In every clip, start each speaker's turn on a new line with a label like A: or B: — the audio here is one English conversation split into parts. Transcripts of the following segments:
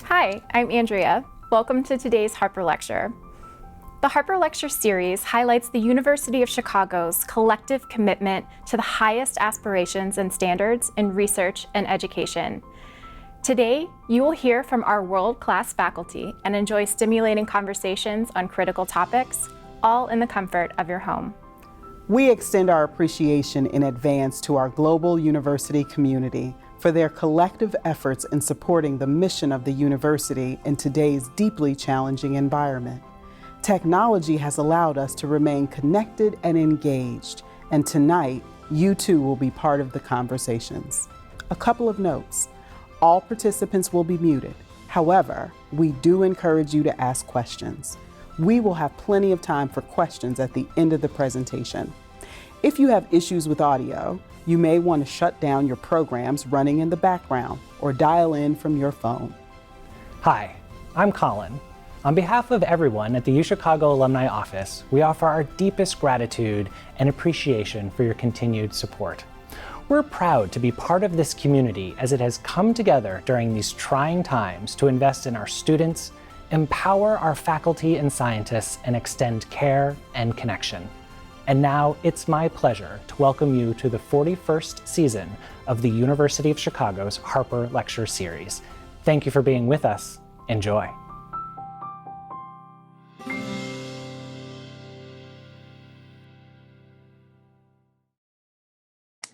A: Hi, I'm Andrea. Welcome to today's Harper Lecture. The Harper Lecture series highlights the University of Chicago's collective commitment to the highest aspirations and standards in research and education. Today, you will hear from our world-class faculty and enjoy stimulating conversations on critical topics, all in the comfort of your home.
B: We extend our appreciation in advance to our global university community for their collective efforts in supporting the mission of the university in today's deeply challenging environment. Technology has allowed us to remain connected and engaged, and tonight, you too will be part of the conversations. A couple of notes. All participants will be muted. However, we do encourage you to ask questions. We will have plenty of time for questions at the end of the presentation. If you have issues with audio, you may want to shut down your programs running in the background or dial in from your phone.
C: Hi, I'm Colin. On behalf of everyone at the UChicago Alumni Office, we offer our deepest gratitude and appreciation for your continued support. We're proud to be part of this community as it has come together during these trying times to invest in our students, empower our faculty and scientists, and extend care and connection. And now it's my pleasure to welcome you to the 41st season of the University of Chicago's Harper Lecture Series. Thank you for being with us. Enjoy.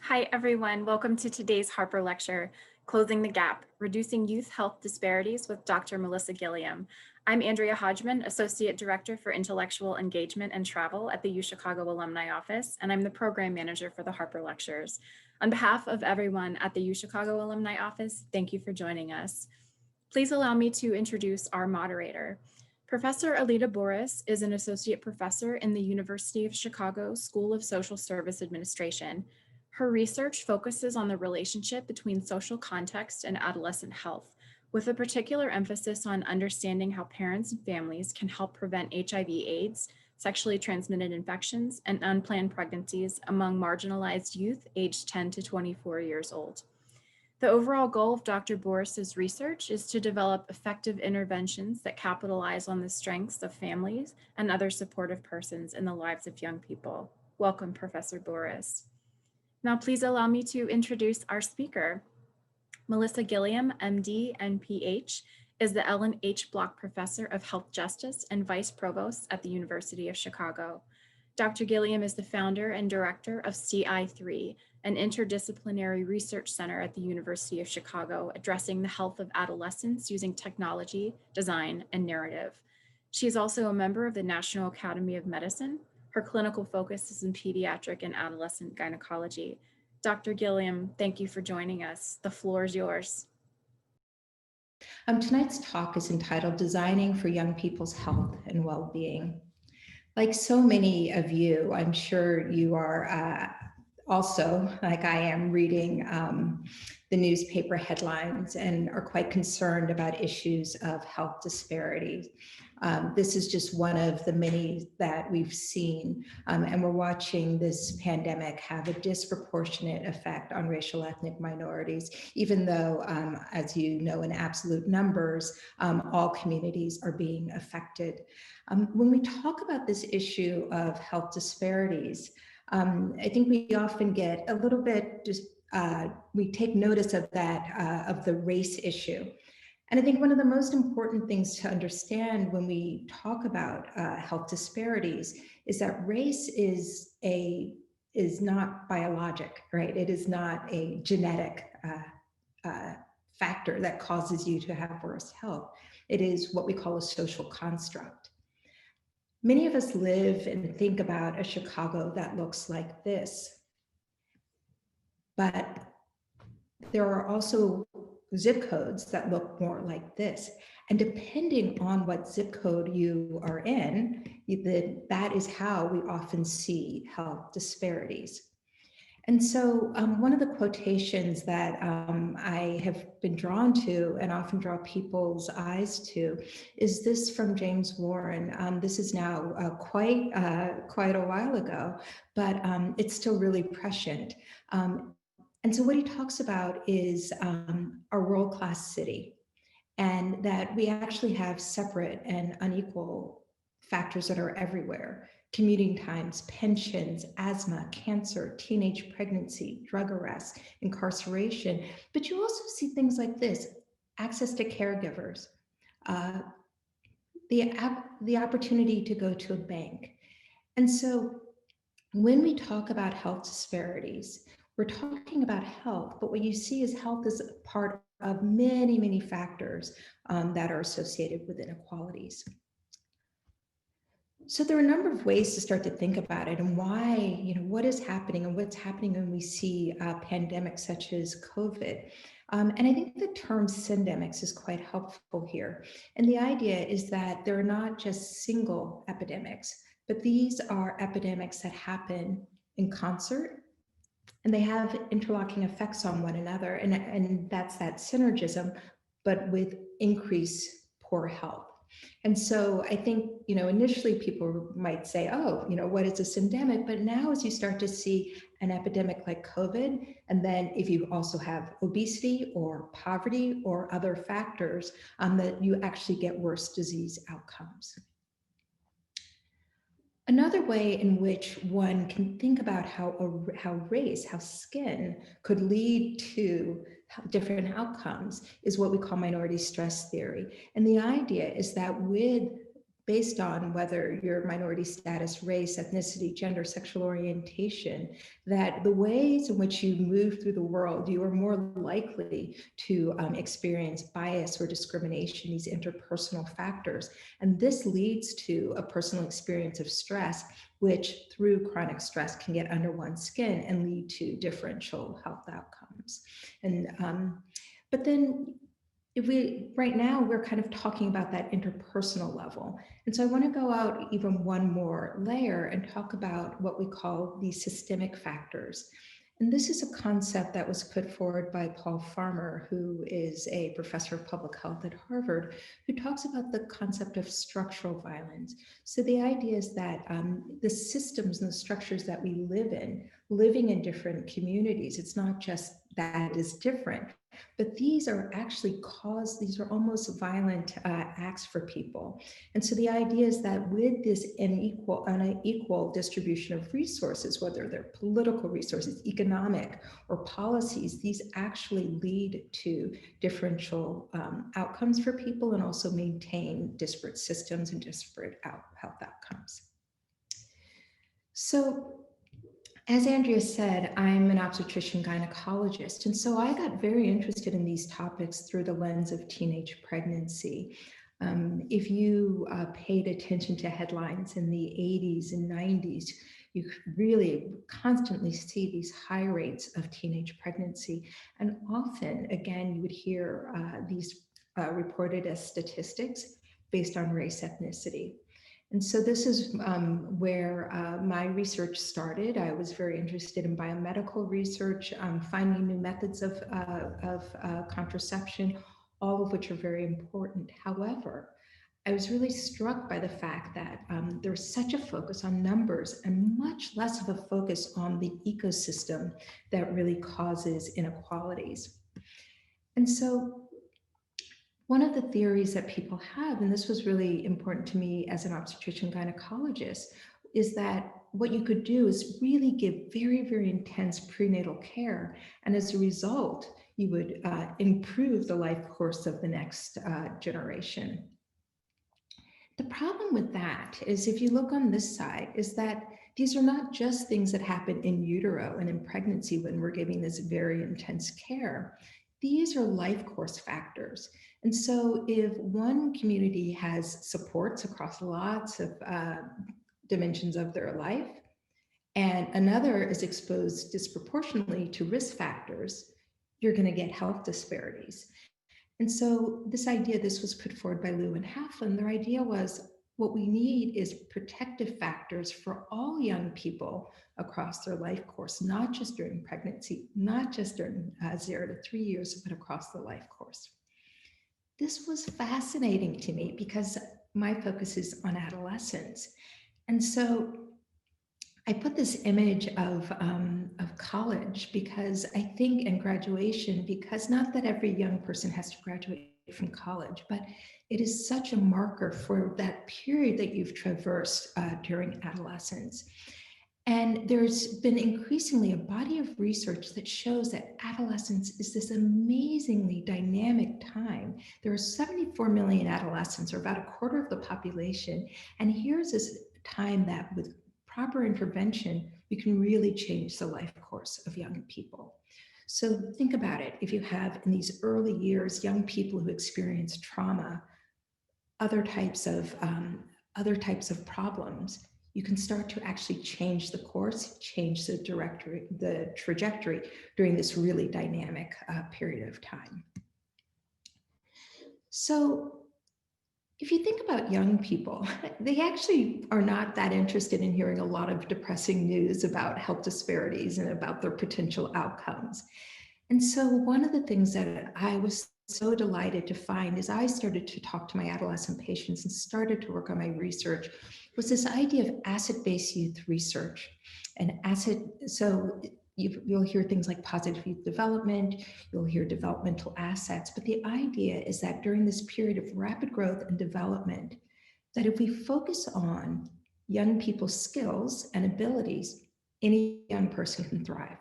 A: Hi, everyone. Welcome to today's Harper Lecture, Closing the Gap, Reducing Youth Health Disparities with Dr. Melissa Gilliam. I'm Andrea Hodgman, Associate Director for Intellectual Engagement and Travel at the UChicago Alumni Office, and I'm the Program Manager for the Harper Lectures. On behalf of everyone at the UChicago Alumni Office, thank you for joining us. Please allow me to introduce our moderator. Professor Alida Boris is an Associate Professor in the University of Chicago School of Social Service Administration. Her research focuses on the relationship between social context and adolescent health, with a particular emphasis on understanding how parents and families can help prevent HIV/AIDS, sexually transmitted infections, and unplanned pregnancies among marginalized youth aged 10 to 24 years old. The overall goal of Dr. Boris's research is to develop effective interventions that capitalize on the strengths of families and other supportive persons in the lives of young people. Welcome, Professor Boris. Now, please allow me to introduce our speaker. Melissa Gilliam, MD and PH, is the Ellen H. Block Professor of Health Justice and Vice Provost at the University of Chicago. Dr. Gilliam is the founder and director of CI3, an interdisciplinary research center at the University of Chicago, addressing the health of adolescents using technology, design, and narrative. She is also a member of the National Academy of Medicine. Her clinical focus is in pediatric and adolescent gynecology. Dr. Gilliam, thank you for joining us. The floor is yours.
D: Tonight's talk is entitled Designing for Young People's Health and Well-Being. Like so many of you, I'm sure you are also, like I am, reading the newspaper headlines and are quite concerned about issues of health disparities. This is just one of the many that we've seen, and we're watching this pandemic have a disproportionate effect on racial ethnic minorities, even though, as you know, in absolute numbers, all communities are being affected. When we talk about this issue of health disparities, I think we often get a little bit we take notice of that, of the race issue. And I think one of the most important things to understand when we talk about health disparities is that race is not biologic, right? It is not a genetic factor that causes you to have worse health. It is what we call a social construct. Many of us live and think about a Chicago that looks like this, but there are also zip codes that look more like this. And depending on what zip code you are in, that is how we often see health disparities. And so one of the quotations that I have been drawn to and often draw people's eyes to is this from James Warren. This is now quite a while ago, but it's still really prescient. And so what he talks about is our world-class city. and that we actually have separate and unequal factors that are everywhere. Commuting times, pensions, asthma, cancer, teenage pregnancy, drug arrest, incarceration. But you also see things like this: access to caregivers, uh, the opportunity to go to a bank. And so when we talk about health disparities, we're talking about health, but what you see is health is part of many, many factors that are associated with inequalities. So there are a number of ways to start to think about it and why, what is happening and what's happening when we see pandemics such as COVID. And I think the term syndemics is quite helpful here. And the idea is that they're not just single epidemics, but these are epidemics that happen in concert, and they have interlocking effects on one another. And that's that synergism, but with increased poor health. And so I think, initially people might say, oh, what is a syndemic? But now as you start to see an epidemic like COVID, and then if you also have obesity or poverty or other factors, that you actually get worse disease outcomes. Another way in which one can think about how race, how skin could lead to different outcomes is what we call minority stress theory. And the idea is that based on whether your minority status, race, ethnicity, gender, sexual orientation, that the ways in which you move through the world, you are more likely to experience bias or discrimination, these interpersonal factors. And this leads to a personal experience of stress, which through chronic stress can get under one's skin and lead to differential health outcomes. And but then right now we're kind of talking about that interpersonal level. And so I want to go out even one more layer and talk about what we call the systemic factors. And this is a concept that was put forward by Paul Farmer, who is a professor of public health at Harvard, who talks about the concept of structural violence. So the idea is that the systems and the structures that we live in, living in different communities, it's not just that it is different, but these are actually these are almost violent acts for people. And so the idea is that with this unequal distribution of resources, whether they're political resources, economic, or policies, these actually lead to differential outcomes for people and also maintain disparate systems and disparate health outcomes. So, as Andrea said, I'm an obstetrician gynecologist, and so I got very interested in these topics through the lens of teenage pregnancy. If you paid attention to headlines in the 80s and 90s, you really constantly see these high rates of teenage pregnancy. And often, again, you would hear these reported as statistics based on race, ethnicity. And so this is where my research started. I was very interested in biomedical research, finding new methods of contraception, all of which are very important. However, I was really struck by the fact that there's such a focus on numbers and much less of a focus on the ecosystem that really causes inequalities. And so one of the theories that people have, and this was really important to me as an obstetrician gynecologist, is that what you could do is really give very, very intense prenatal care. And as a result, you would improve the life course of the next generation. The problem with that is, if you look on this side, is that these are not just things that happen in utero and in pregnancy when we're giving this very intense care. These are life course factors. And so if one community has supports across lots of dimensions of their life, and another is exposed disproportionately to risk factors, you're going to get health disparities. And so this was put forward by Liu and Haflin. Their idea was, what we need is protective factors for all young people across their life course, not just during pregnancy, not just during 0 to 3 years, but across the life course. This was fascinating to me because my focus is on adolescence. And so I put this image of college because I think, and graduation, because not that every young person has to graduate from college, but it is such a marker for that period that you've traversed during adolescence. And there's been increasingly a body of research that shows that adolescence is this amazingly dynamic time. There are 74 million adolescents, or about a quarter of the population. And here's this time that with proper intervention, you can really change the life course of young people. So think about it. If you have in these early years, young people who experience trauma, other types of problems, you can start to actually change the course, change the trajectory during this really dynamic period of time. So if you think about young people, they actually are not that interested in hearing a lot of depressing news about health disparities and about their potential outcomes. And so one of the things that I was so delighted to find as I started to talk to my adolescent patients and started to work on my research was this idea of asset-based youth research. So you'll hear things like positive youth development, you'll hear developmental assets, but the idea is that during this period of rapid growth and development, that if we focus on young people's skills and abilities, any young person can thrive.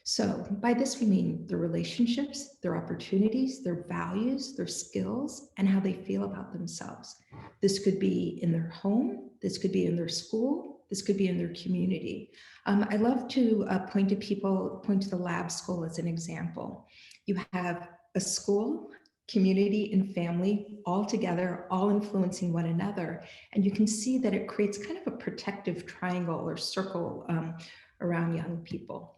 D: So by this, we mean their relationships, their opportunities, their values, their skills, and how they feel about themselves. This could be in their home, this could be in their school, this could be in their community. I love to point to the lab school as an example. You have a school, community, and family all together, all influencing one another. And you can see that it creates kind of a protective triangle or circle around young people.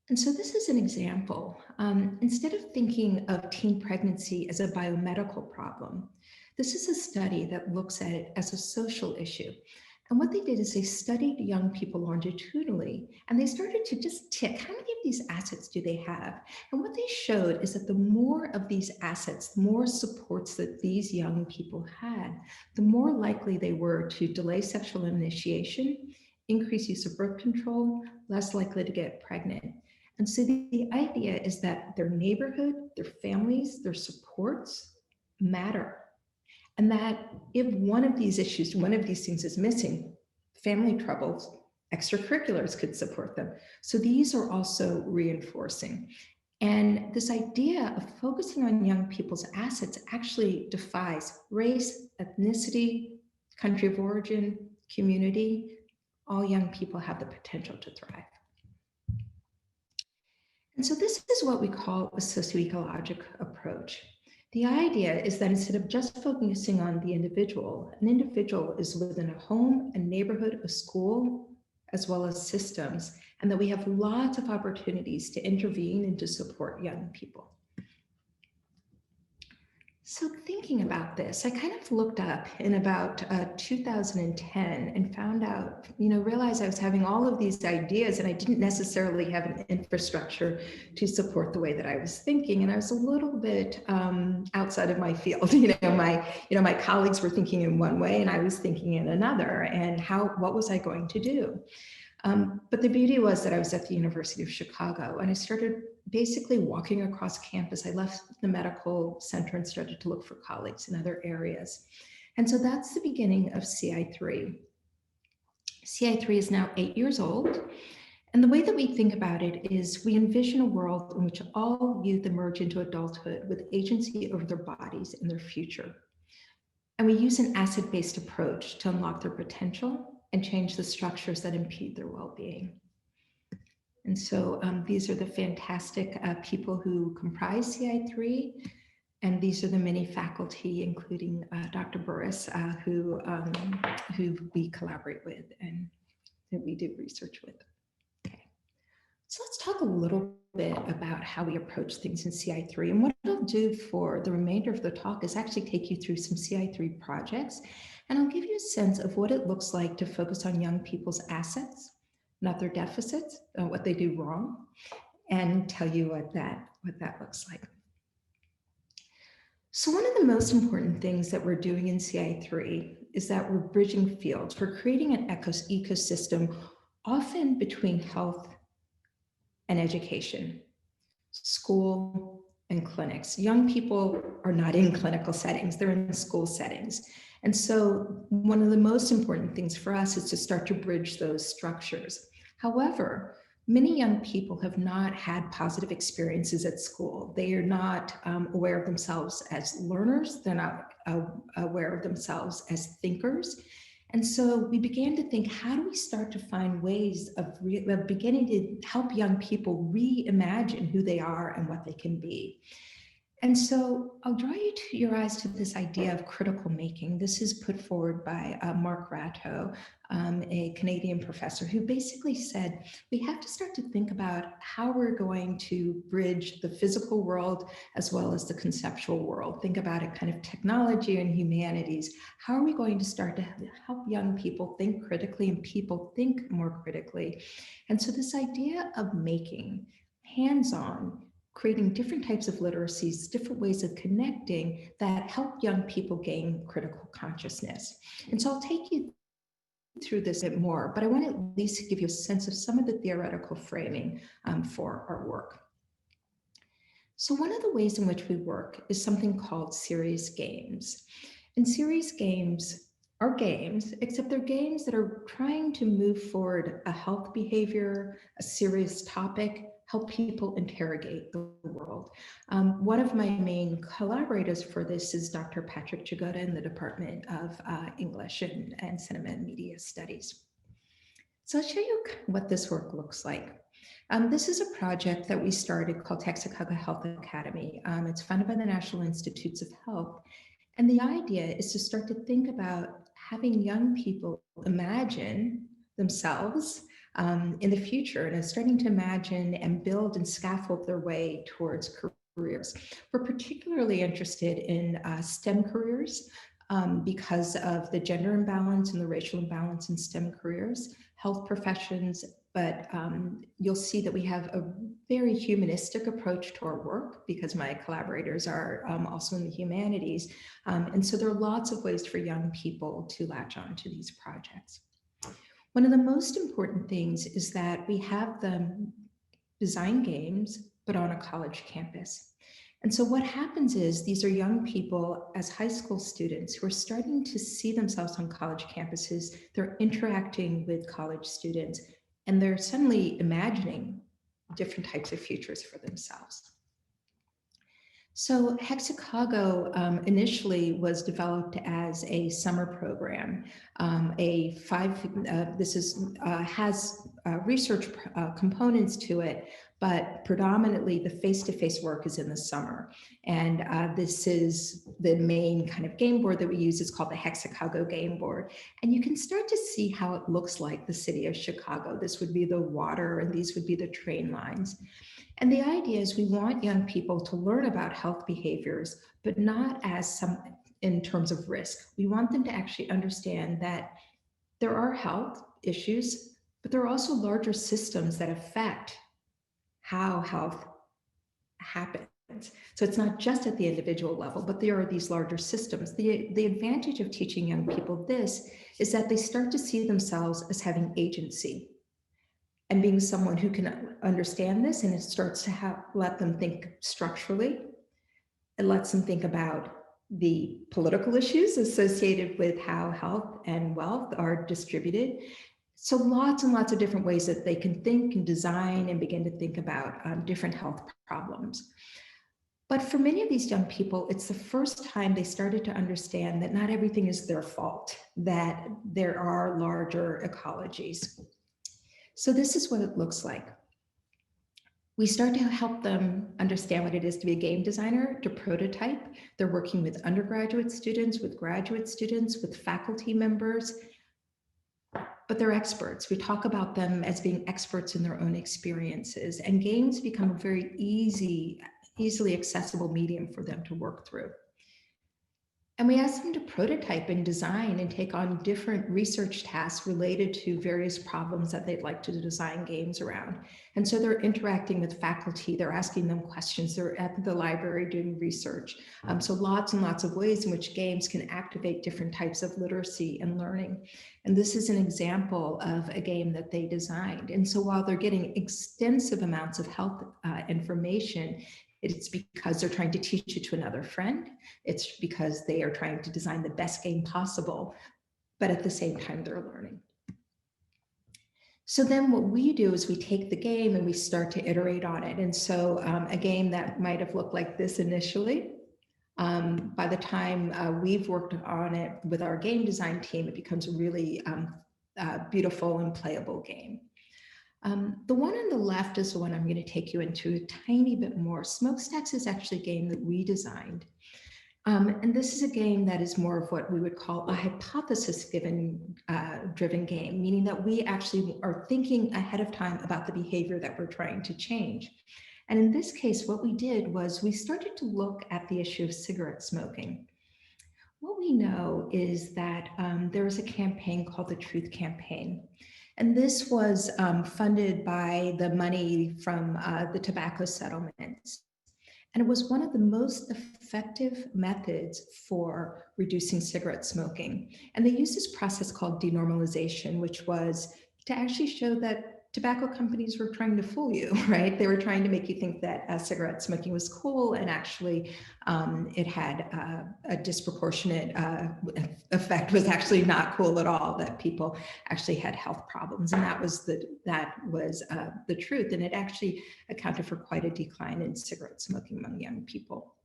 D: And so this is an example. Instead of thinking of teen pregnancy as a biomedical problem, this is a study that looks at it as a social issue. And what they did is they studied young people longitudinally, and they started to just tick, how many of these assets do they have? And what they showed is that the more of these assets, the more supports that these young people had, the more likely they were to delay sexual initiation, increase use of birth control, less likely to get pregnant. And so the idea is that their neighborhood, their families, their supports matter. And that if one of these issues, one of these things is missing, family troubles, extracurriculars could support them. So these are also reinforcing. And this idea of focusing on young people's assets actually defies race, ethnicity, country of origin, community. All young people have the potential to thrive. And so this is what we call a socioecologic approach. The idea is that instead of just focusing on the individual, an individual is within a home, a neighborhood, a school, as well as systems, and that we have lots of opportunities to intervene and to support young people. So thinking about this, I kind of looked up in about 2010 and found out, realized I was having all of these ideas and I didn't necessarily have an infrastructure to support the way that I was thinking. And I was a little bit outside of my field. My colleagues were thinking in one way and I was thinking in another. And what was I going to do? But the beauty was that I was at the University of Chicago and I started basically walking across campus. I left the medical center and started to look for colleagues in other areas. And so that's the beginning of CI3. CI3 is now 8 years old. And the way that we think about it is we envision a world in which all youth emerge into adulthood with agency over their bodies and their future. And we use an asset-based approach to unlock their potential and change the structures that impede their well-being. And so these are the fantastic people who comprise CI3. And these are the many faculty, including Dr. Burris, who we collaborate with and that we do research with. Okay, so let's talk a little bit about how we approach things in CI3. And what I'll do for the remainder of the talk is actually take you through some CI3 projects. And I'll give you a sense of what it looks like to focus on young people's assets, not their deficits, what they do wrong, and tell you what that looks like. So one of the most important things that we're doing in CI3 is that we're bridging fields. We're creating an ecosystem, often between health and education, school and clinics. Young people are not in clinical settings, they're in school settings. And so one of the most important things for us is to start to bridge those structures. However, many young people have not had positive experiences at school. They are not aware of themselves as learners. They're not aware of themselves as thinkers. And so we began to think, how do we start to find ways of beginning to help young people reimagine who they are and what they can be? And so I'll draw your eyes to this idea of critical making. This is put forward by Mark Ratto, a Canadian professor, who basically said, we have to start to think about how we're going to bridge the physical world as well as the conceptual world. Think about it kind of technology and humanities. How are we going to start to help young people think critically and people think more critically? And so this idea of making hands-on, creating different types of literacies, different ways of connecting that help young people gain critical consciousness. And so I'll take you through this a bit more, but I want to at least give you a sense of some of the theoretical framing for our work. So one of the ways in which we work is something called series games. And series games are games, except they're games that are trying to move forward a health behavior, a serious topic, help people interrogate the world. One of my main collaborators for this is Dr. Patrick Jagoda in the Department of English and Cinema and Media Studies. So I'll show you what this work looks like. This is a project that we started called Hexicago Health Academy. It's funded by the National Institutes of Health. And the idea is to start to think about having young people imagine themselves in the future, and starting to imagine and build and scaffold their way towards careers. We're particularly interested in STEM careers because of the gender imbalance and the racial imbalance in STEM careers, health professions, but you'll see that we have a very humanistic approach to our work because my collaborators are also in the humanities. And so there are lots of ways for young people to latch on to these projects. One of the most important things is that we have them design games, but on a college campus. And so what happens is these are young people as high school students who are starting to see themselves on college campuses. They're interacting with college students, and they're suddenly imagining different types of futures for themselves. So Hexicago initially was developed as a summer program. Has research components to it, but predominantly the face-to-face work is in the summer. And this is the main kind of game board that we use. It's called the Hexicago game board. And you can start to see how it looks like the city of Chicago. This would be the water, and these would be the train lines. And the idea is we want young people to learn about health behaviors, but not as in terms of risk. We want them to actually understand that there are health issues, but there are also larger systems that affect how health happens. So it's not just at the individual level, but there are these larger systems. The advantage of teaching young people this is that they start to see themselves as having agency and being someone who can understand this, and it starts to let them think structurally. It lets them think about the political issues associated with how health and wealth are distributed. So lots and lots of different ways that they can think and design and begin to think about different health problems. But for many of these young people, it's the first time they started to understand that not everything is their fault, that there are larger ecologies. So this is what it looks like. We start to help them understand what it is to be a game designer, to prototype. They're working with undergraduate students, with graduate students, with faculty members, but they're experts. We talk about them as being experts in their own experiences, and games become a very easily accessible medium for them to work through. And we ask them to prototype and design and take on different research tasks related to various problems that they'd like to design games around. And so they're interacting with faculty, they're asking them questions, they're at the library doing research. So lots and lots of ways in which games can activate different types of literacy and learning. And this is an example of a game that they designed. And so while they're getting extensive amounts of health information, It's because they're trying to teach it to another friend. It's because they are trying to design the best game possible, but at the same time they're learning. So then what we do is we take the game and we start to iterate on it. And so a game that might have looked like this initially, by the time we've worked on it with our game design team, it becomes a really beautiful and playable game. The one on the left is the one I'm going to take you into a tiny bit more. Smokestacks is actually a game that we designed. And this is a game that is more of what we would call a hypothesis-driven game, meaning that we actually are thinking ahead of time about the behavior that we're trying to change. And in this case, what we did was we started to look at the issue of cigarette smoking. What we know is that there was a campaign called the Truth Campaign. And this was funded by the money from the tobacco settlements. And it was one of the most effective methods for reducing cigarette smoking. And they used this process called denormalization, which was to actually show that tobacco companies were trying to fool you, right? They were trying to make you think that cigarette smoking was cool, and actually it had a disproportionate effect, was actually not cool at all, that people actually had health problems. And that was the truth. And it actually accounted for quite a decline in cigarette smoking among young people.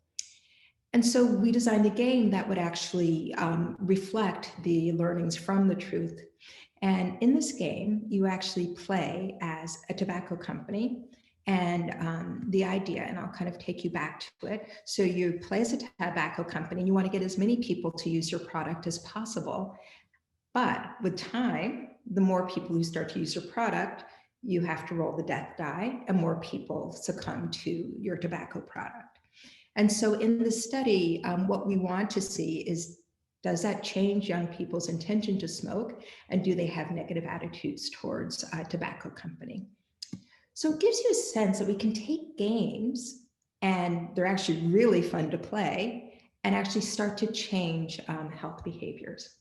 D: And so we designed a game that would actually reflect the learnings from the truth. And in this game, you actually play as a tobacco company. And the idea, and I'll kind of take you back to it. So you play as a tobacco company, and you want to get as many people to use your product as possible. But with time, the more people who start to use your product, you have to roll the death die, and more people succumb to your tobacco product. And so in the study, what we want to see is, does that change young people's intention to smoke? And do they have negative attitudes towards a tobacco company? So it gives you a sense that we can take games, and they're actually really fun to play, and actually start to change health behaviors.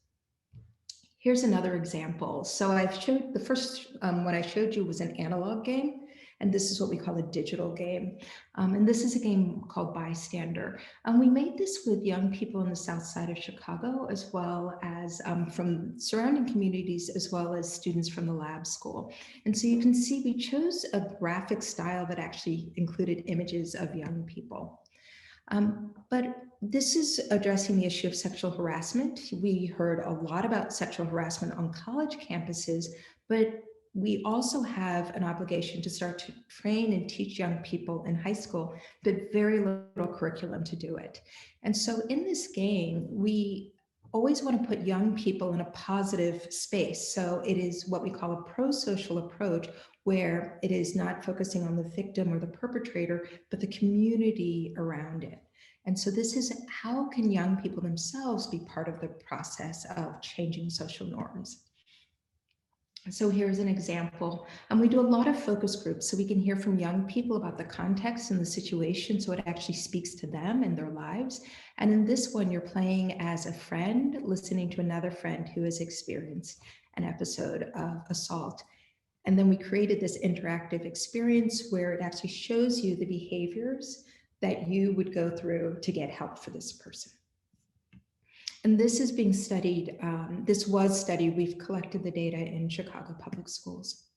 D: Here's another example. So I've showed the first one I showed you was an analog game. And this is what we call a digital game. And this is a game called Bystander. We made this with young people in the south side of Chicago, as well as from surrounding communities, as well as students from the lab school. And so you can see we chose a graphic style that actually included images of young people. But this is addressing the issue of sexual harassment. We heard a lot about sexual harassment on college campuses, but we also have an obligation to start to train and teach young people in high school, but very little curriculum to do it. And so in this game, we always want to put young people in a positive space. So it is what we call a pro-social approach, where it is not focusing on the victim or the perpetrator, but the community around it. And so this is, how can young people themselves be part of the process of changing social norms? So here's an example. And we do a lot of focus groups, so we can hear from young people about the context and the situation, so it actually speaks to them and their lives. And in this one, you're playing as a friend, listening to another friend who has experienced an episode of assault. And then we created this interactive experience where it actually shows you the behaviors that you would go through to get help for this person. And this is being studied, this was studied, we've collected the data in Chicago public schools.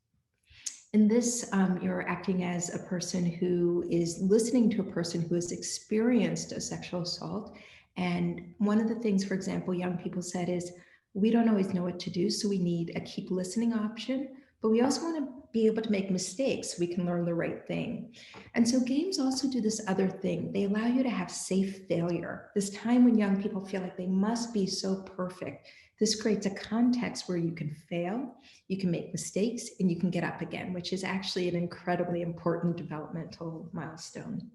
D: In this, you're acting as a person who is listening to a person who has experienced a sexual assault. And one of the things, for example, young people said is, we don't always know what to do, so we need a keep listening option, but we also want to be able to make mistakes so we can learn the right thing. And so games also do this other thing. They allow you to have safe failure. This time when young people feel like they must be so perfect, this creates a context where you can fail, you can make mistakes, and you can get up again, which is actually an incredibly important developmental milestone.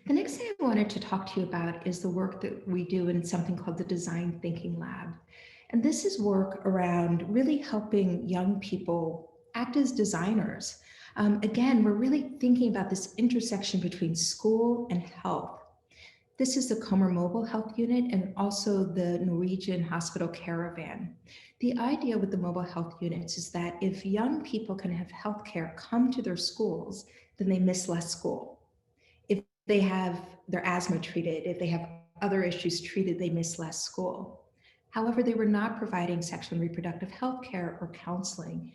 D: The next thing I wanted to talk to you about is the work that we do in something called the Design Thinking Lab. And this is work around really helping young people act as designers. Again, we're really thinking about this intersection between school and health. This is the Comer Mobile Health Unit and also the Norwegian Hospital Caravan. The idea with the mobile health units is that if young people can have healthcare come to their schools, then they miss less school. they have their asthma treated, if they have other issues treated, they miss less school. However, they were not providing sexual and reproductive health care or counseling.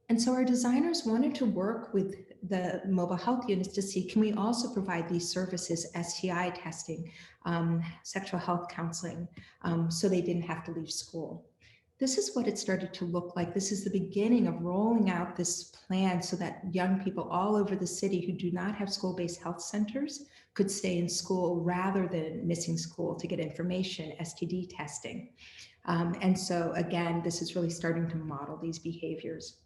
D: And so our designers wanted to work with the mobile health units to see, can we also provide these services, STI testing, sexual health counseling, so they didn't have to leave school. This is what it started to look like. This is the beginning of rolling out this plan so that young people all over the city who do not have school-based health centers could stay in school rather than missing school to get information, STD testing. And so again, this is really starting to model these behaviors.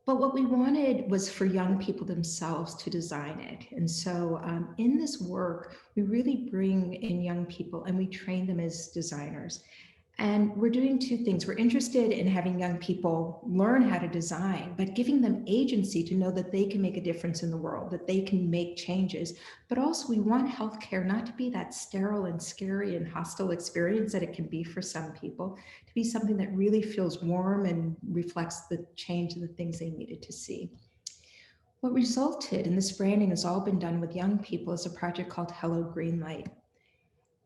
D: But what we wanted was for young people themselves to design it. And so in this work, we really bring in young people and we train them as designers. And we're doing two things. We're interested in having young people learn how to design, but giving them agency to know that they can make a difference in the world, that they can make changes. But also we want healthcare not to be that sterile and scary and hostile experience that it can be for some people, to be something that really feels warm and reflects the change and the things they needed to see. What resulted, and this branding has all been done with young people, is a project called Hello Greenlight.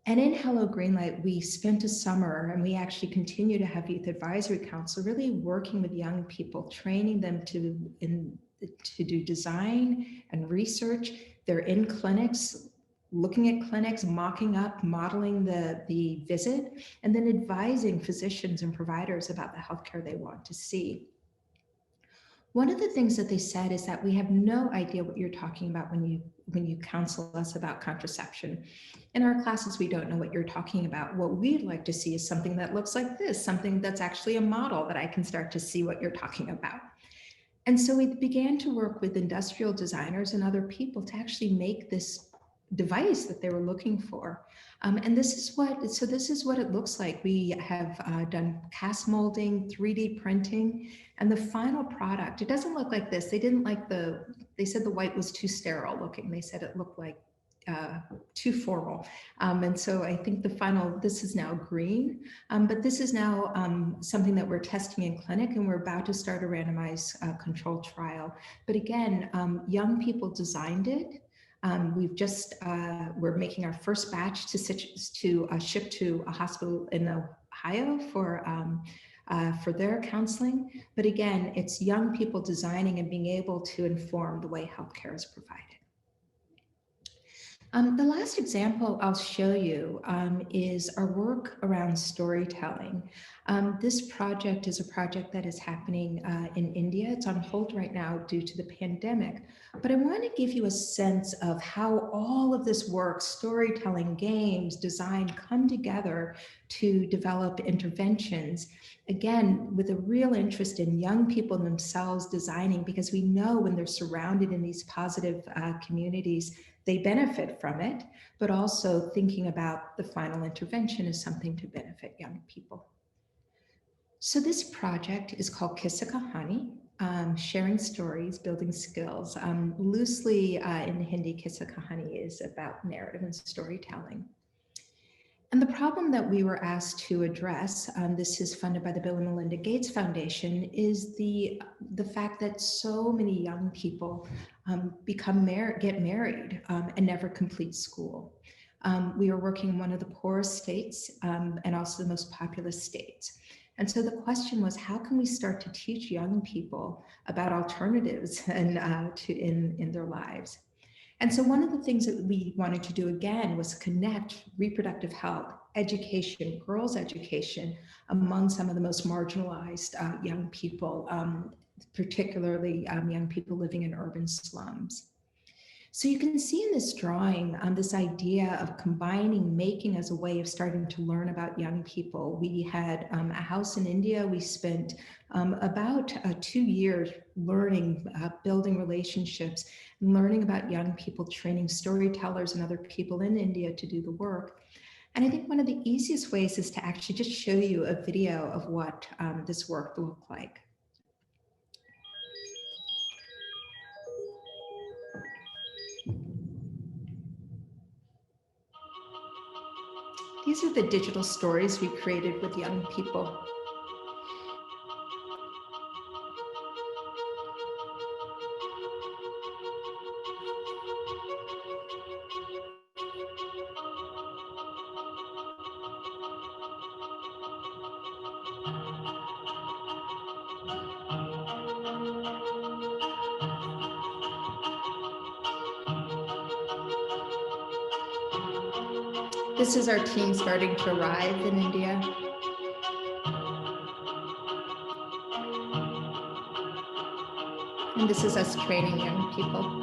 D: And in Hello Greenlight, we spent a summer, and we actually continue to have Youth Advisory Council, really working with young people, training them to do design and research. They're in clinics, looking at clinics, mocking up, modeling the visit, and then advising physicians and providers about the healthcare they want to see. One of the things that they said is that we have no idea what you're talking about when you counsel us about contraception. In our classes, we don't know what you're talking about. What we'd like to see is something that looks like this, something that's actually a model that I can start to see what you're talking about. And so we began to work with industrial designers and other people to actually make this device that they were looking for. And this is what it looks like. We have done cast molding, 3D printing, and the final product, it doesn't look like this. They didn't like they said the white was too sterile looking. They said it looked like too formal. And so I think this is now green, but this is now something that we're testing in clinic, and we're about to start a randomized control trial. But again, young people designed it. We're making our first batch to ship to a hospital in Ohio for their counseling. But again, it's young people designing and being able to inform the way healthcare is provided. The last example I'll show you is our work around storytelling. This project is a project that is happening in India. It's on hold right now due to the pandemic, but I want to give you a sense of how all of this work, storytelling, games, design, come together to develop interventions. Again, with a real interest in young people themselves designing, because we know when they're surrounded in these positive communities, they benefit from it, but also thinking about the final intervention is something to benefit young people. So this project is called Kisaka Honey, sharing stories, building skills. Loosely in Hindi, Kisaka Honey is about narrative and storytelling. And the problem that we were asked to address, this is funded by the Bill and Melinda Gates Foundation, is the fact that so many young people get married and never complete school. We are working in one of the poorest states and also the most populous states. And so the question was, how can we start to teach young people about alternatives and in their lives? And so one of the things that we wanted to do again was connect reproductive health, education, girls' education among some of the most marginalized young people, particularly young people living in urban slums. So you can see in this drawing this idea of combining making as a way of starting to learn about young people. We had a house in India. We spent about 2 years learning, building relationships, learning about young people, training storytellers and other people in India to do the work. And I think one of the easiest ways is to actually just show you a video of what this work looked like. These are the digital stories we created with young people. This is our team starting to arrive in India. And this is us training young people.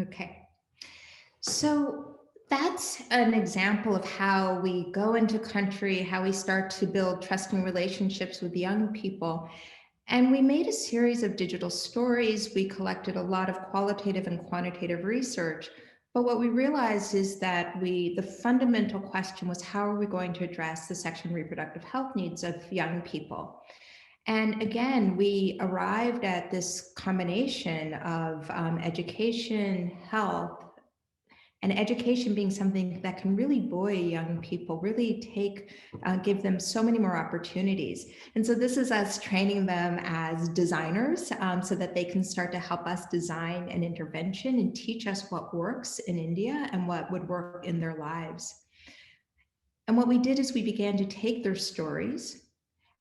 D: Okay, so that's an example of how we go into country, how we start to build trusting relationships with young people. And we made a series of digital stories. We collected a lot of qualitative and quantitative research. But what we realized is that the fundamental question was, how are we going to address the sexual and reproductive health needs of young people? And again, we arrived at this combination of education, health, and education being something that can really buoy young people, really give them so many more opportunities. And so this is us training them as designers so that they can start to help us design an intervention and teach us what works in India and what would work in their lives. And what we did is we began to take their stories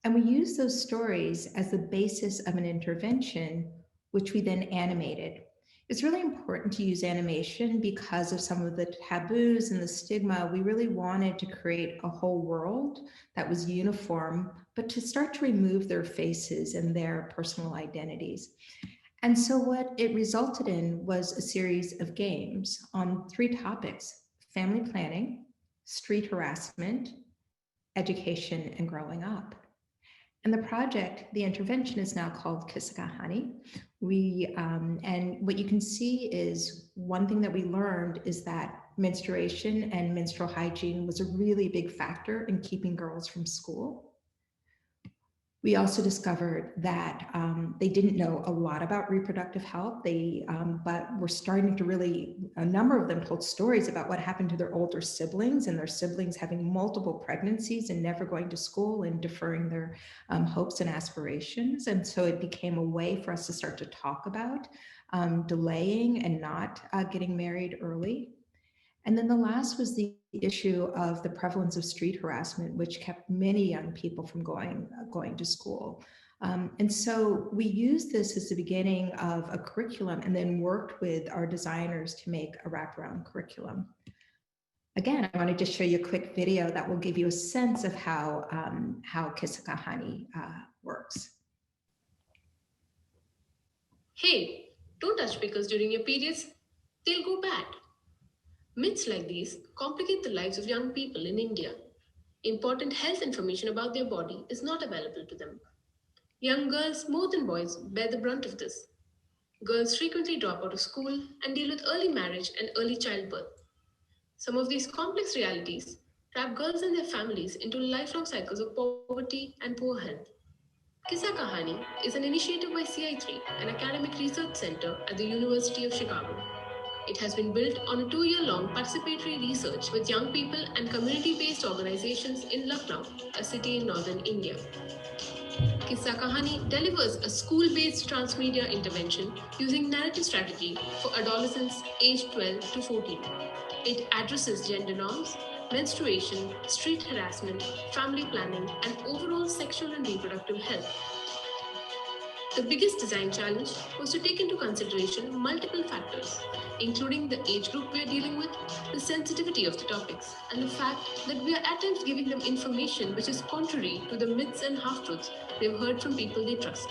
D: and we used those stories as the basis of an intervention, which we then animated. It's really important to use animation because of some of the taboos and the stigma. We really wanted to create a whole world that was uniform, but to start to remove their faces and their personal identities. And so what it resulted in was a series of games on 3 topics: family planning, street harassment, education, and growing up. And the project, the intervention, is now called Kisaka Honey. And what you can see is one thing that we learned is that menstruation and menstrual hygiene was a really big factor in keeping girls from school. We also discovered that they didn't know a lot about reproductive health. But were starting to a number of them told stories about what happened to their older siblings and their siblings having multiple pregnancies and never going to school and deferring their hopes and aspirations. And so it became a way for us to start to talk about delaying and not getting married early. And then the last was the issue of the prevalence of street harassment, which kept many young people from going to school. And so we used this as the beginning of a curriculum and then worked with our designers to make a wraparound curriculum. Again, I wanted to show you a quick video that will give you a sense of how Kisaka Honey works.
E: Hey, don't touch pickles during your periods. They'll go bad. Myths like these complicate the lives of young people in India. Important health information about their body is not available to them. Young girls more than boys bear the brunt of this. Girls frequently drop out of school and deal with early marriage and early childbirth. Some of these complex realities trap girls and their families into lifelong cycles of poverty and poor health. Kisaka Honey is an initiative by CI3, an academic research center at the University of Chicago. It has been built on a 2-year-long participatory research with young people and community-based organizations in Lucknow, a city in northern India. Kisaka Honey delivers a school-based transmedia intervention using narrative strategy for adolescents aged 12 to 14. It addresses gender norms, menstruation, street harassment, family planning, and overall sexual and reproductive health. The biggest design challenge was to take into consideration multiple factors, including the age group we are dealing with, the sensitivity of the topics, and the fact that we are at times giving them information which is contrary to the myths and half-truths they've heard from people they trust.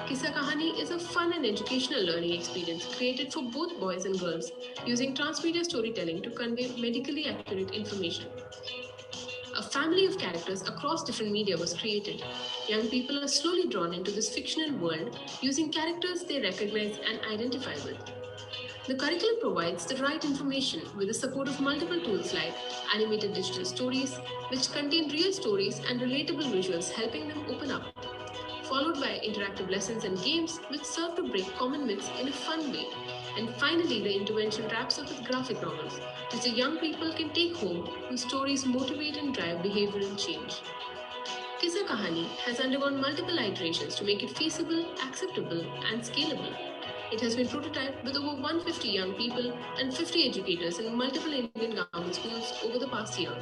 E: Kisaka Honey is a fun and educational learning experience created for both boys and girls using transmedia storytelling to convey medically accurate information. A family of characters across different media was created. Young people are slowly drawn into this fictional world using characters they recognize and identify with. The curriculum provides the right information with the support of multiple tools like animated digital stories, which contain real stories and relatable visuals helping them open up, followed by interactive lessons and games which serve to break common myths in a fun way. And finally, the intervention wraps up with graphic novels, which the young people can take home whose stories motivate and drive behavioral change. Kisaka Honey has undergone multiple iterations to make it feasible, acceptable, and scalable. It has been prototyped with over 150 young people and 50 educators in multiple Indian government schools over the past year.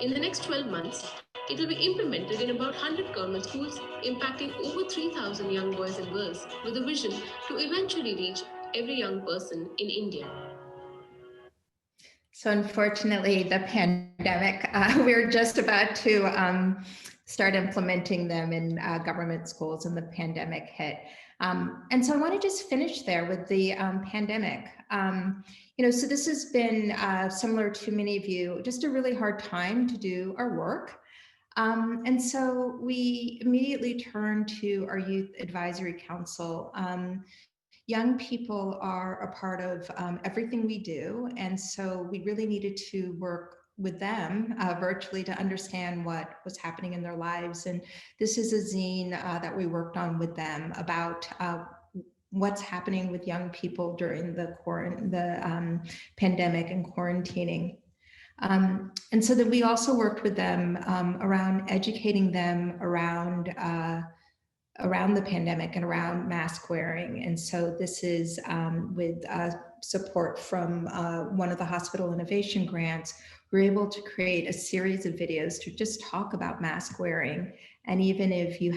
E: In the next 12 months, it will be implemented in about 100 government schools, impacting over 3,000 young boys and girls, with a vision to eventually reach every young person in India.
D: So unfortunately, the pandemic, we're just about to start implementing them in government schools, and the pandemic hit. And so I want to just finish there with the pandemic. So this has been similar to many of you, just a really hard time to do our work. And so we immediately turned to our Youth Advisory Council. Young people are a part of everything we do, and so we really needed to work with them virtually to understand what was happening in their lives. And this is a zine that we worked on with them about what's happening with young people during the pandemic and quarantining. And so that we also worked with them around educating them around the pandemic and around mask wearing. And so this is with support from one of the hospital innovation grants, we're able to create a series of videos to just talk about mask wearing. And even if you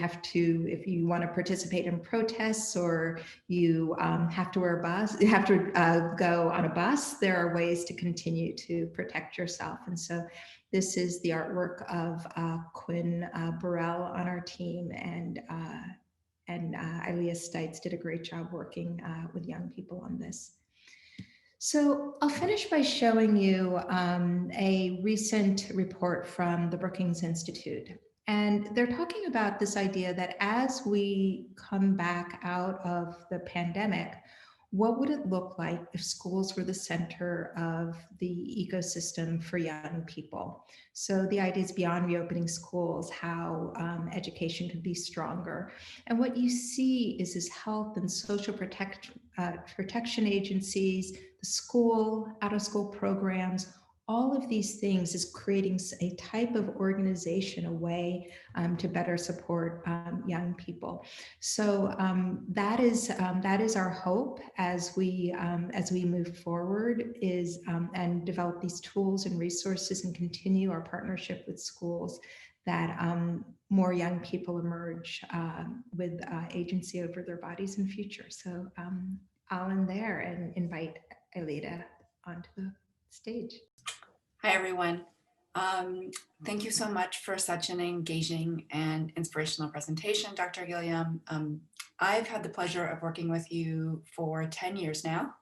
D: want to participate in protests, or you have to wear a bus, you have to go on a bus, there are ways to continue to protect yourself. And so this is the artwork of Quinn Burrell on our team, and Ilea Stites did a great job working with young people on this. So I'll finish by showing you a recent report from the Brookings Institute. And they're talking about this idea that as we come back out of the pandemic, what would it look like if schools were the center of the ecosystem for young people? So the idea is beyond reopening schools, how education could be stronger. And what you see is this health and social protection agencies, the school, out-of-school programs, all of these things is creating a type of organization, a way to better support young people. So that is our hope as we move forward, is and develop these tools and resources and continue our partnership with schools, that more young people emerge with agency over their bodies and future. So I'll end there and invite Alida onto the stage.
F: Hi, everyone. Thank you so much for such an engaging and inspirational presentation, Dr. Gilliam. I've had the pleasure of working with you for 10 years now,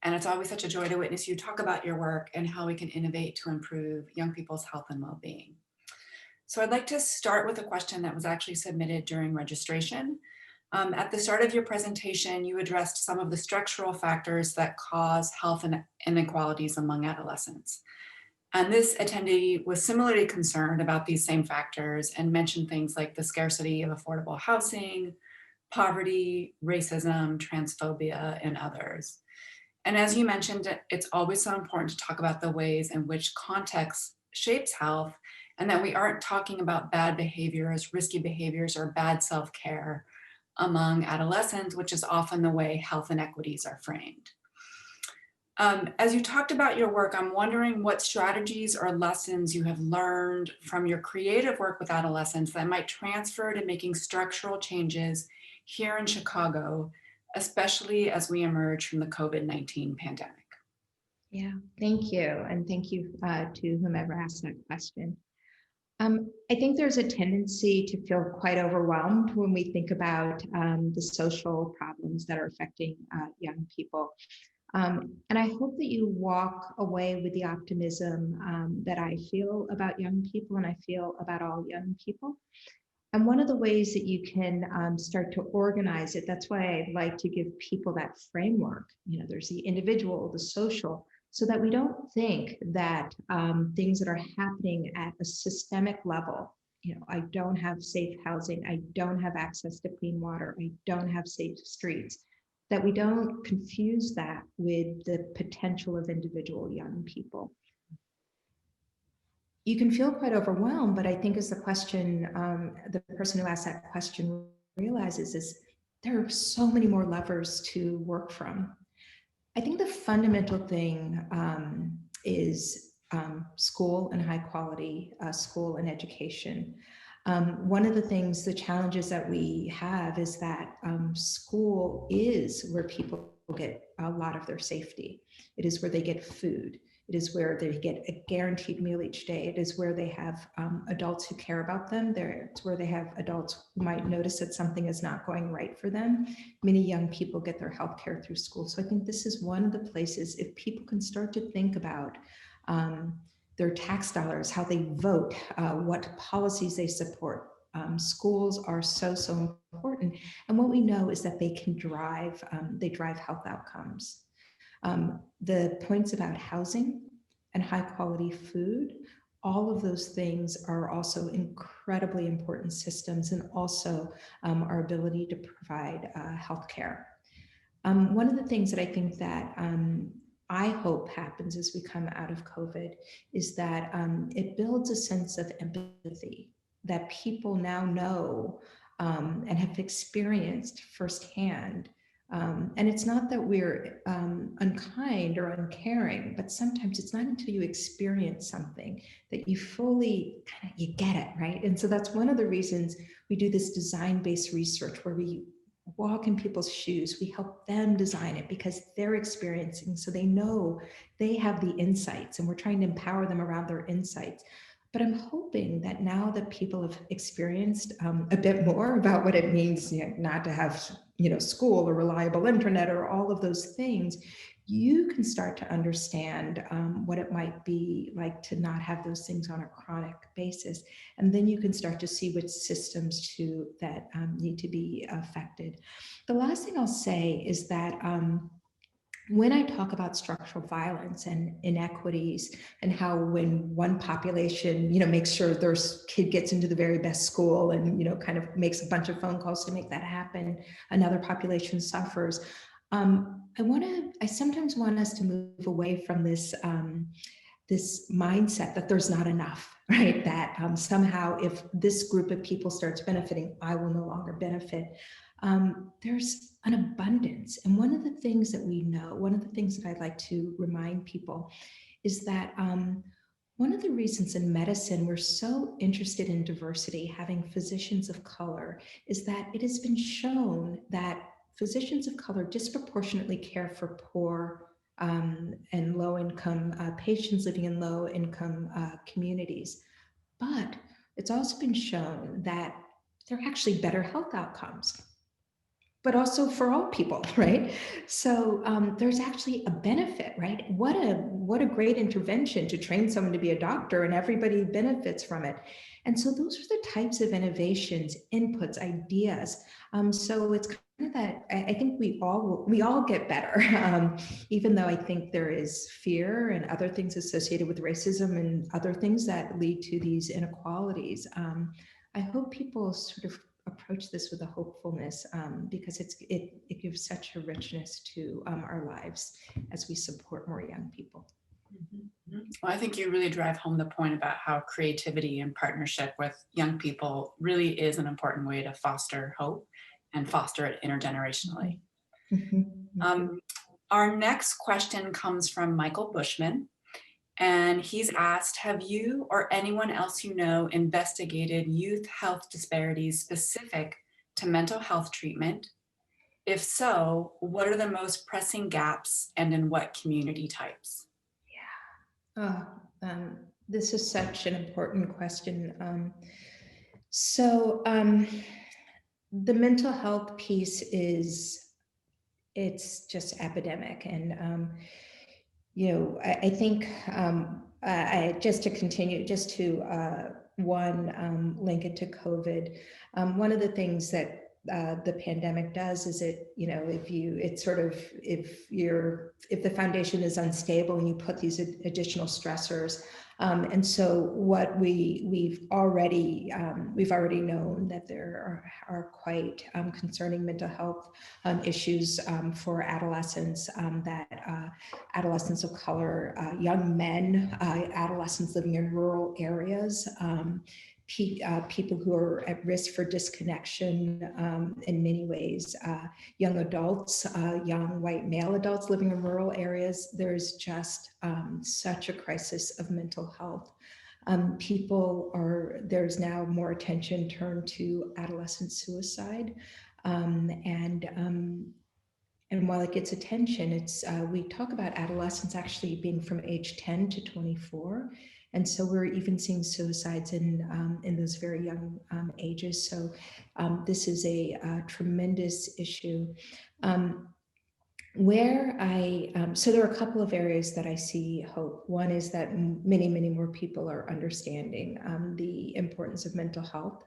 F: and it's always such a joy to witness you talk about your work and how we can innovate to improve young people's health and well-being. So I'd like to start with a question that was actually submitted during registration. At the start of your presentation, you addressed some of the structural factors that cause health inequalities among adolescents. And this attendee was similarly concerned about these same factors and mentioned things like the scarcity of affordable housing, poverty, racism, transphobia, and others. And as you mentioned, it's always so important to talk about the ways in which context shapes health, and that we aren't talking about bad behaviors, risky behaviors, or bad self-care among adolescents, which is often the way health inequities are framed. As you talked about your work, I'm wondering what strategies or lessons you have learned from your creative work with adolescents that might transfer to making structural changes here in Chicago, especially as we emerge from the COVID-19 pandemic.
D: Yeah, thank you. And thank you to whomever asked that question. I think there's a tendency to feel quite overwhelmed when we think about the social problems that are affecting young people. And I hope that you walk away with the optimism that I feel about young people and I feel about all young people. And one of the ways that you can start to organize it, that's why I like to give people that framework. You know, there's the individual, the social, so that we don't think that things that are happening at a systemic level, you know, I don't have safe housing, I don't have access to clean water, I don't have safe streets, that we don't confuse that with the potential of individual young people. You can feel quite overwhelmed, but I think as the question, the person who asked that question realizes is there are so many more levers to work from. I think the fundamental thing is school and high quality school and education. One of the things, the challenges that we have is that school is where people get a lot of their safety. It is where they get food. It is where they get a guaranteed meal each day. It is where they have adults who care about them. It's where they have adults who might notice that something is not going right for them. Many young people get their health care through school. So I think this is one of the places, if people can start to think about their tax dollars, how they vote, what policies they support. Schools are so important. And what we know is that they can drive, they drive health outcomes. The points about housing and high quality food, all of those things are also incredibly important systems, and also our ability to provide healthcare. One of the things that I think that I hope happens as we come out of COVID is that it builds a sense of empathy that people now know and have experienced firsthand. And it's not that we're unkind or uncaring, but sometimes it's not until you experience something that you fully you get it, right? And so that's one of the reasons we do this design-based research where we walk in people's shoes. We help them design it because they're experiencing, so they know they have the insights, and we're trying to empower them around their insights. But I'm hoping that now that people have experienced a bit more about what it means, you know, not to have, you know, school or reliable internet or all of those things, you can start to understand what it might be like to not have those things on a chronic basis. And then you can start to see which systems that need to be affected. The last thing I'll say is that when I talk about structural violence and inequities, and how when one population, you know, makes sure their kid gets into the very best school and, you know, kind of makes a bunch of phone calls to make that happen, another population suffers. I sometimes want us to move away from this this mindset that there's not enough, right? That somehow if this group of people starts benefiting, I will no longer benefit. There's an abundance. And one of the things that we know, one of the things that I'd like to remind people is that one of the reasons in medicine we're so interested in diversity, having physicians of color, is that it has been shown that physicians of color disproportionately care for poor and low-income patients living in low-income communities. But it's also been shown that there are actually better health outcomes, but also for all people, right? So there's actually a benefit, right? What a great intervention to train someone to be a doctor, and everybody benefits from it. And so those are the types of innovations, inputs, ideas. So it's kind of that I think we all get better, even though I think there is fear and other things associated with racism and other things that lead to these inequalities. I hope people sort of approach this with a hopefulness because it gives such a richness to our lives as we support more young people.
F: Well, I think you really drive home the point about how creativity and partnership with young people really is an important way to foster hope and foster it intergenerationally. Our next question comes from Michael Bushman, and he's asked, have you or anyone else you know investigated youth health disparities specific to mental health treatment? If so, what are the most pressing gaps and in what community types?
D: This is such an important question. The mental health piece it's just epidemic. And, I think just to continue, link it to COVID, one of the things that the pandemic does is if the foundation is unstable and you put these additional stressors, and so what we've already known that there are quite concerning mental health issues for adolescents, adolescents of color, young men, adolescents living in rural areas, people who are at risk for disconnection in many ways, young adults, young white male adults living in rural areas. There's just such a crisis of mental health. There's now more attention turned to adolescent suicide. And while it gets attention, we talk about adolescents actually being from age 10 to 24. And so we're even seeing suicides in those very young ages. So this is a tremendous issue. So there are a couple of areas that I see hope. One is that many, many more people are understanding the importance of mental health.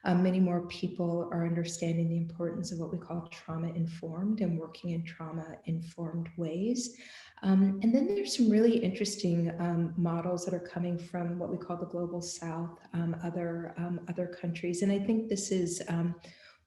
D: Many more people are understanding the importance of what we call trauma-informed and working in trauma-informed ways. And then there's some really interesting models that are coming from what we call the Global South, other countries. And I think this is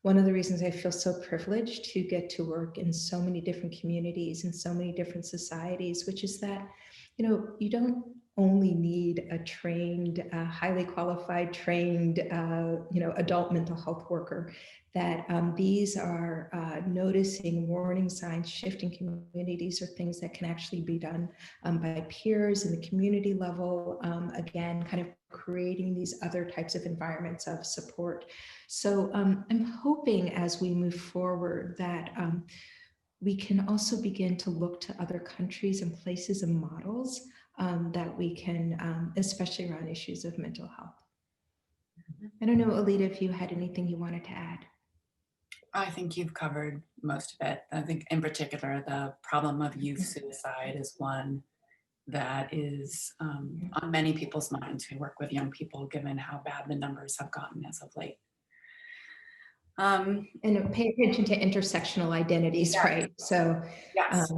D: one of the reasons I feel so privileged to get to work in so many different communities and so many different societies, which is that, you don't only need a trained, highly qualified, trained, adult mental health worker. That these are noticing warning signs, shifting communities are things that can actually be done by peers in the community level. Again, kind of creating these other types of environments of support. So I'm hoping as we move forward that we can also begin to look to other countries and places and models that we can, especially around issues of mental health. I don't know, Alita, if you had anything you wanted to add.
F: I think you've covered most of it. I think in particular, the problem of youth suicide is one that is on many people's minds who work with young people, given how bad the numbers have gotten as of late.
D: And pay attention to intersectional identities, yeah. Right? So,
F: yes.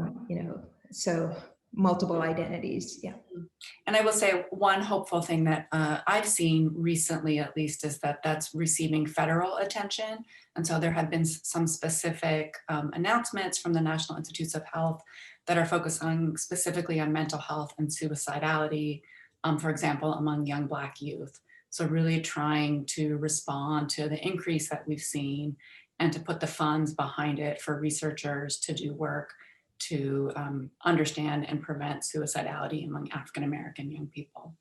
D: So multiple identities, yeah.
F: And I will say one hopeful thing that I've seen recently, at least, is that that's receiving federal attention. And so there have been some specific announcements from the National Institutes of Health that are focusing specifically on mental health and suicidality, for example, among young Black youth. So really trying to respond to the increase that we've seen and to put the funds behind it for researchers to do work to understand and prevent suicidality among African-American young people.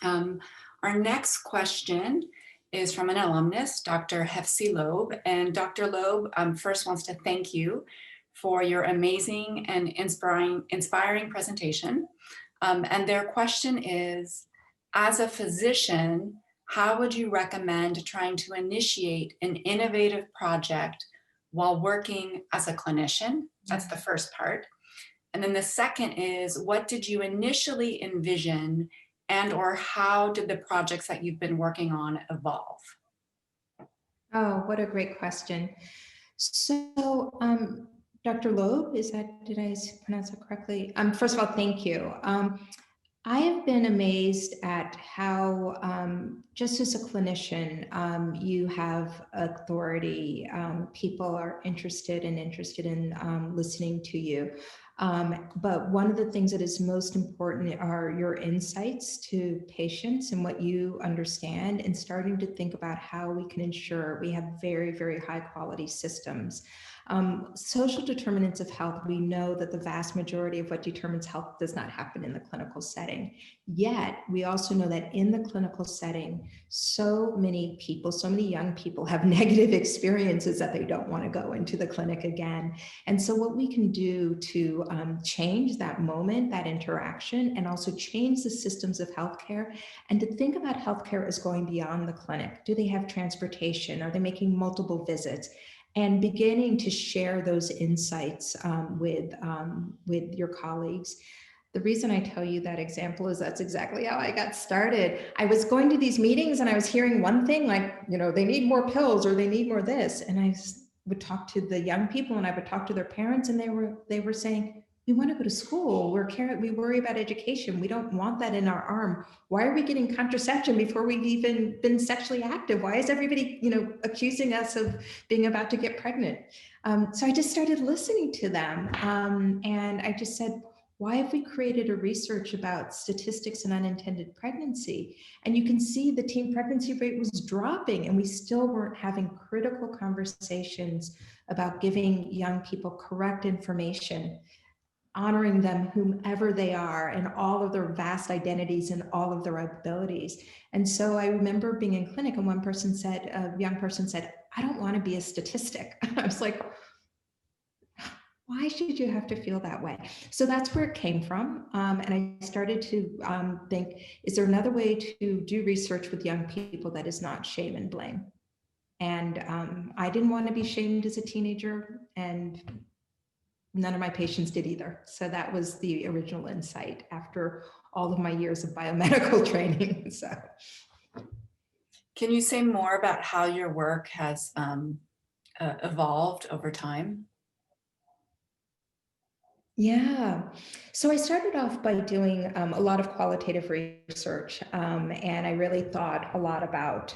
F: Our next question is from an alumnus, Dr. Hefsi Loeb. And Dr. Loeb first wants to thank you for your amazing and inspiring presentation. And their question is, as a physician, how would you recommend trying to initiate an innovative project while working as a clinician? That's the first part. And then the second is, what did you initially envision and or how did the projects that you've been working on evolve?
D: Oh, what a great question. So, Dr. Loeb, did I pronounce that correctly? First of all, thank you. I have been amazed at how, just as a clinician, you have authority. People are interested in listening to you. But one of the things that is most important are your insights to patients and what you understand, and starting to think about how we can ensure we have very, very high quality systems. Social determinants of health, we know that the vast majority of what determines health does not happen in the clinical setting. Yet, we also know that in the clinical setting, so many people, so many young people have negative experiences that they don't want to go into the clinic again. And so what we can do to change that moment, that interaction, and also change the systems of healthcare, and to think about healthcare as going beyond the clinic. Do they have transportation? Are they making multiple visits? And beginning to share those insights with your colleagues. The reason I tell you that example is that's exactly how I got started. I was going to these meetings and I was hearing one thing like, you know, they need more pills or they need more this. And I would talk to the young people and I would talk to their parents and they were saying, we want to go to school. We worry about education. We don't want that in our arm. Why are we getting contraception before we've even been sexually active? Why is everybody, you know, accusing us of being about to get pregnant? So I just started listening to them. And I just said, why have we created a research about statistics and unintended pregnancy? And you can see the teen pregnancy rate was dropping and we still weren't having critical conversations about giving young people correct information, honoring them whomever they are and all of their vast identities and all of their abilities. And so I remember being in clinic and a young person said, I don't want to be a statistic. I was like, why should you have to feel that way? So that's where it came from. And I started to think, is there another way to do research with young people that is not shame and blame? And I didn't want to be shamed as a teenager, and none of my patients did either. So that was the original insight after all of my years of biomedical training. So,
F: can you say more about how your work has evolved over time?
D: Yeah, so I started off by doing a lot of qualitative research, and I really thought a lot about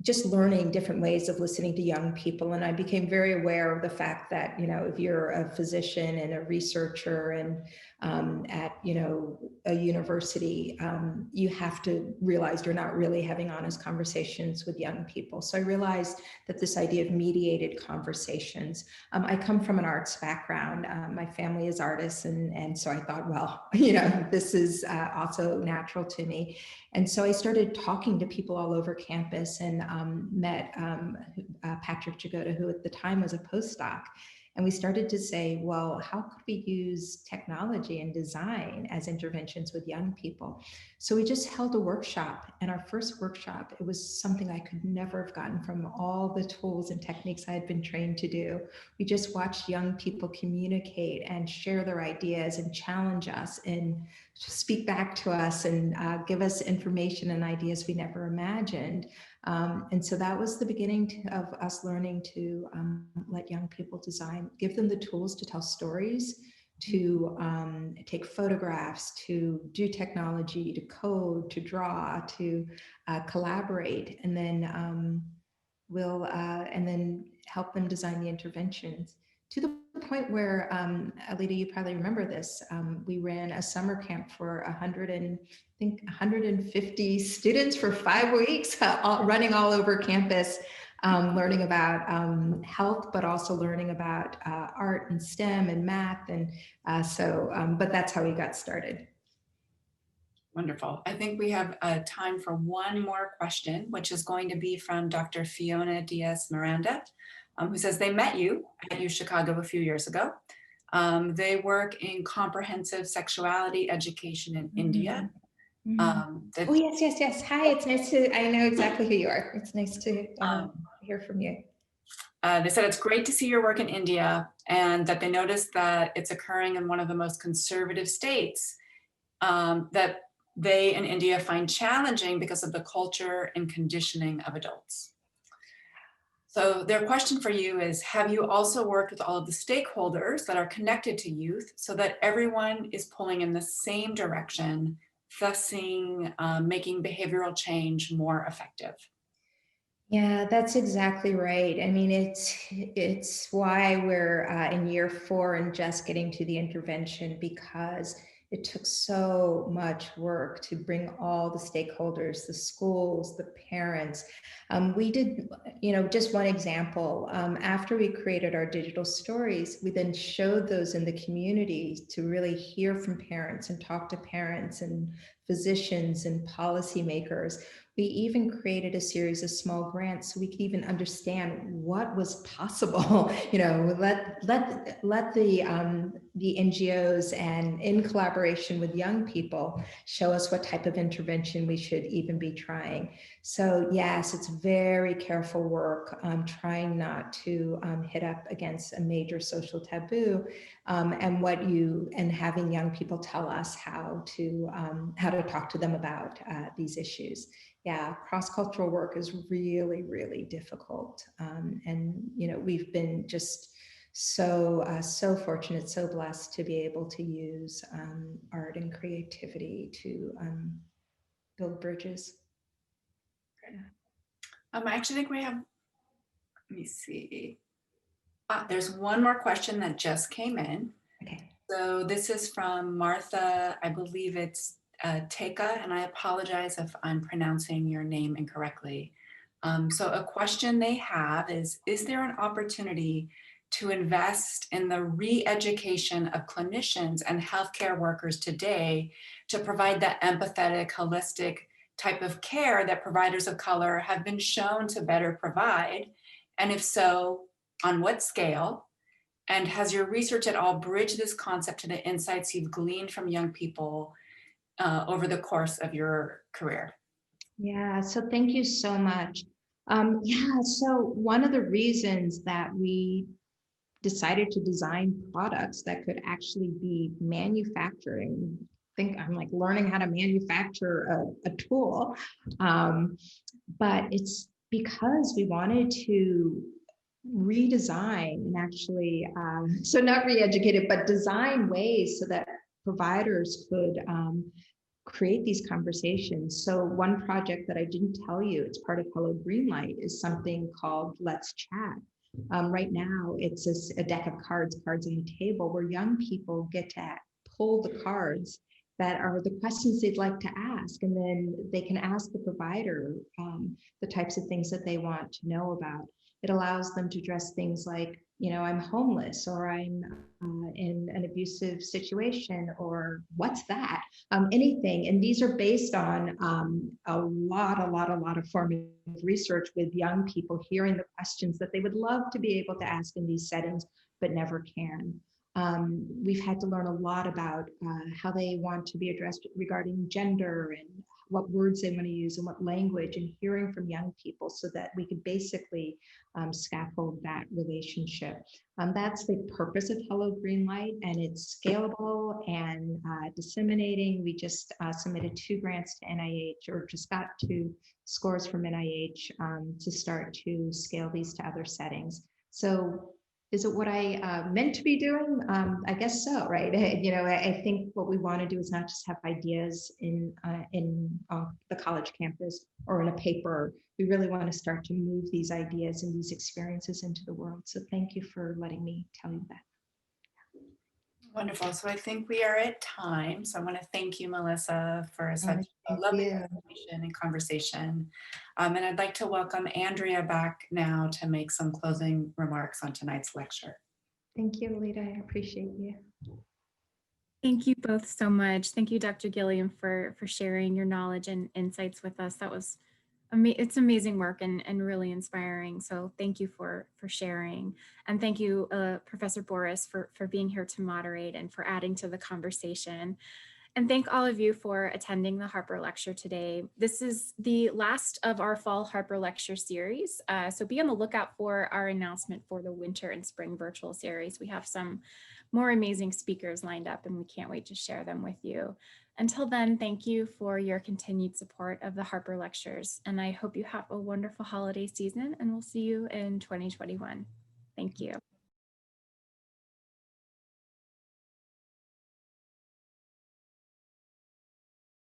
D: just learning different ways of listening to young people. And I became very aware of the fact that, you know, if you're a physician and a researcher and at, you know, a university, you have to realize you're not really having honest conversations with young people. So I realized that this idea of mediated conversations, I come from an arts background. My family is artists. And so I thought, well, you know, this is also natural to me. And so I started talking to people all over campus and met Patrick Jagoda, who at the time was a postdoc. And we started to say, well, how could we use technology and design as interventions with young people? So we just held a workshop, and our first workshop, it was something I could never have gotten from all the tools and techniques I had been trained to do. We just watched young people communicate and share their ideas and challenge us and speak back to us and give us information and ideas we never imagined. And so that was the beginning of us learning to let young people design, give them the tools to tell stories, to take photographs, to do technology, to code, to draw, to collaborate, and then and then help them design the interventions. To the point where, Alita, you probably remember this, we ran a summer camp for 150 students for 5 weeks, running all over campus, learning about health, but also learning about art and STEM and math. And but that's how we got started.
F: Wonderful. I think we have time for one more question, which is going to be from Dr. Fiona Diaz-Miranda, who says they met you at UChicago a few years ago. They work in comprehensive sexuality education in India.
D: Oh, yes. Hi, it's nice to, I know exactly who you are. It's nice to hear from you.
F: They said it's great to see your work in India, and that they noticed that it's occurring in one of the most conservative states that they in India find challenging because of the culture and conditioning of adults. So their question for you is, have you also worked with all of the stakeholders that are connected to youth so that everyone is pulling in the same direction, thus making behavioral change more effective?
D: Yeah, that's exactly right. I mean, it's why we're in year 4 and just getting to the intervention, because it took so much work to bring all the stakeholders, the schools, the parents. We did, just one example. After we created our digital stories, we then showed those in the community to really hear from parents and talk to parents and physicians and policymakers. We even created a series of small grants so we could even understand what was possible. Let the NGOs and in collaboration with young people show us what type of intervention we should even be trying. So yes, it's very careful work, trying not to hit up against a major social taboo, and having young people tell us how to talk to them about these issues. Yeah, cross-cultural work is really, really difficult. And we've been just so fortunate, so blessed to be able to use art and creativity to build bridges.
F: I actually think we have, let me see. There's one more question that just came in.
D: Okay.
F: So this is from Martha, I believe it's Teka, and I apologize if I'm pronouncing your name incorrectly. So a question they have is there an opportunity to invest in the re-education of clinicians and healthcare workers today to provide that empathetic, holistic type of care that providers of color have been shown to better provide? And if so, on what scale? And has your research at all bridged this concept to the insights you've gleaned from young people over the course of your career?
D: Yeah, so thank you so much. So one of the reasons that we decided to design products that could actually be manufacturing, I think I'm like learning how to manufacture a tool, but it's because we wanted to redesign and actually, so not re-educate it, but design ways so that providers could create these conversations. So one project that I didn't tell you, it's part of Hello Greenlight, is something called Let's Chat. Right now, it's a deck of cards on the table where young people get to pull the cards that are the questions they'd like to ask, and then they can ask the provider the types of things that they want to know about. It allows them to address things like, I'm homeless, or I'm in an abusive situation, or what's that? Anything. And these are based on a lot of formative research with young people hearing the questions that they would love to be able to ask in these settings, but never can. We've had to learn a lot about how they want to be addressed regarding gender and what words they want to use and what language, and hearing from young people so that we could basically scaffold that relationship. That's the purpose of Hello Greenlight, and it's scalable and disseminating. We just submitted 2 grants to NIH, or just got 2 scores from NIH to start to scale these to other settings. So is it what I meant to be doing? I guess so, right? I think what we want to do is not just have ideas in the college campus or in a paper. We really want to start to move these ideas and these experiences into the world. So thank you for letting me tell you that.
F: Wonderful. So I think we are at time. So I want to thank you, Melissa, for such a lovely presentation and conversation. And I'd like to welcome Andrea back now to make some closing remarks on tonight's lecture.
D: Thank you, Alita. I appreciate you.
A: Thank you both so much. Thank you, Dr. Gilliam, for sharing your knowledge and insights with us. That was it's amazing work and really inspiring. So thank you for sharing. And thank you, Professor Boris, for being here to moderate and for adding to the conversation. And thank all of you for attending the Harper Lecture today. This is the last of our Fall Harper Lecture series, so be on the lookout for our announcement for the winter and spring virtual series. We have some more amazing speakers lined up and we can't wait to share them with you. Until then, thank you for your continued support of the Harper Lectures, and I hope you have a wonderful holiday season, and we'll see you in 2021. Thank you.